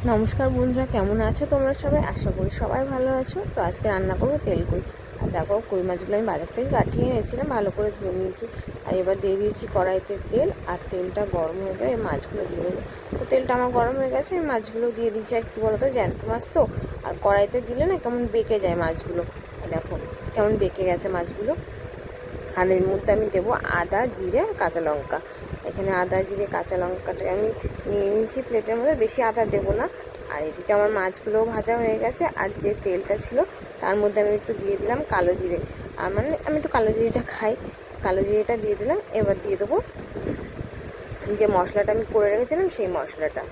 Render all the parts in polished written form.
নমস্কার বন্ধুরা, কেমন আছো তোমরা সবাই? আশা করি সবাই ভালো আছো। তো আজকে রান্না করবো তেল কই। আর দেখো, কই মাছগুলো আমি বাজার থেকে কাটিয়ে এনেছিলাম, ভালো করে ধুয়ে নিয়েছি। আর এবার দিয়ে দিয়েছি কড়াইতে তেল, আর তেলটা গরম হয়ে গেলে এই মাছগুলো দিয়ে দেবো। তো তেলটা আমার গরম হয়ে গেছে, আমি মাছগুলো দিয়ে দিচ্ছি। আর কী বলো তো, জ্যান্ত মাছ তো, আর কড়াইতে দিলে না কেমন বেঁকে যায় মাছগুলো। দেখো কেমন বেঁকে গেছে মাছগুলো। আর এর মধ্যে আমি দেবো আদা, জিরে, কাঁচা লঙ্কা। এখানে আদা, জিরে, কাঁচা লঙ্কাটা আমি নিয়ে নিয়েছি প্লেটের মধ্যে, বেশি আদা দেবো না। আর এদিকে আমার মাছগুলোও ভাজা হয়ে গেছে, আর যে তেলটা ছিল তার মধ্যে আমি একটু দিয়ে দিলাম কালো জিরে। আর মানে আমি একটু কালো জিরেটা খাই, কালো জিরেটা দিয়ে দিলাম। এবার দিয়ে দেবো যে মশলাটা আমি করে রেখেছিলাম, সেই মশলাটা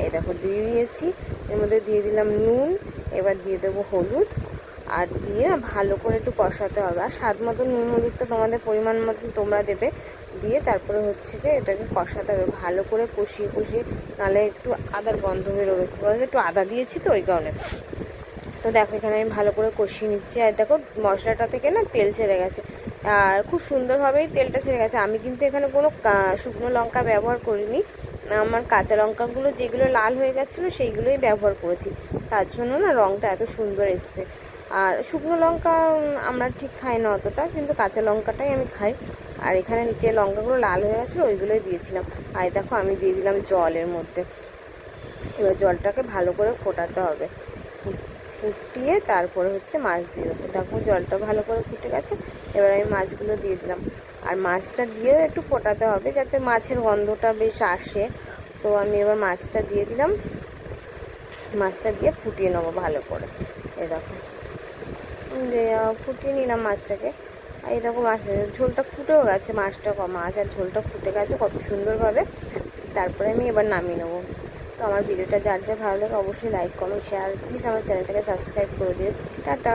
এই দেখো দিয়ে দিয়েছি। এর মধ্যে দিয়ে দিলাম নুন, এবার দিয়ে দেবো হলুদ, আর দিয়ে না ভালো করে একটু কষাতে হবে। আর স্বাদ মতো নুন হলুদটা তোমাদের পরিমাণ মতন তোমরা দেবে। দিয়ে তারপরে হচ্ছে কি এটাকে কষাতে হবে ভালো করে, কষিয়ে কষিয়ে, নাহলে একটু আদার গন্ধ বেরোবে। কী বলতো, একটু আদা দিয়েছি তো ওই কারণে। তো দেখো এখানে আমি ভালো করে কষিয়ে নিচ্ছি। আর দেখো মশলাটা থেকে না তেল ছেড়ে গেছে, আর খুব সুন্দরভাবেই তেলটা ছেড়ে গেছে। আমি কিন্তু এখানে কোনো শুকনো লঙ্কা ব্যবহার করিনি, আমার কাঁচা লঙ্কাগুলো যেগুলো লাল হয়ে গেছিলো সেইগুলোই ব্যবহার করেছি। তার জন্য না রঙটা এত সুন্দর এসছে। আর শুকনো লঙ্কা আমরা ঠিক খাই না অতটা, কিন্তু কাঁচা লঙ্কাটাই আমি খাই। আর এখানে যে লঙ্কাগুলো লাল হয়ে গেছিলো ওইগুলোই দিয়েছিলাম। আর দেখো আমি দিয়ে দিলাম জলের মধ্যে। এবার জলটাকে ভালো করে ফোটাতে হবে, ফুটিয়ে তারপরে হচ্ছে মাছ দিয়ে দেবো। দেখো জলটা ভালো করে ফুটে গেছে, এবার আমি মাছগুলো দিয়ে দিলাম। আর মাছটা দিয়েও একটু ফোটাতে হবে যাতে মাছের গন্ধটা বেশ আসে। তো আমি এবার মাছটা দিয়ে দিলাম, মাছটা দিয়ে ফুটিয়ে নেবো ভালো করে। এই দেখো ফুটিয়ে নিলাম মাছটাকে। এই দেখো মাছের ঝোলটা ফুটেও গেছে, মাছ আর ঝোলটা ফুটে গেছে কত সুন্দরভাবে। তারপরে আমি এবার নামিয়ে নেবো। তো আমার ভিডিওটা যার যা ভালো লাগে অবশ্যই লাইক, কমেন্ট, শেয়ার, প্লিজ আমার চ্যানেলটাকে সাবস্ক্রাইব করে দিও। টাটা।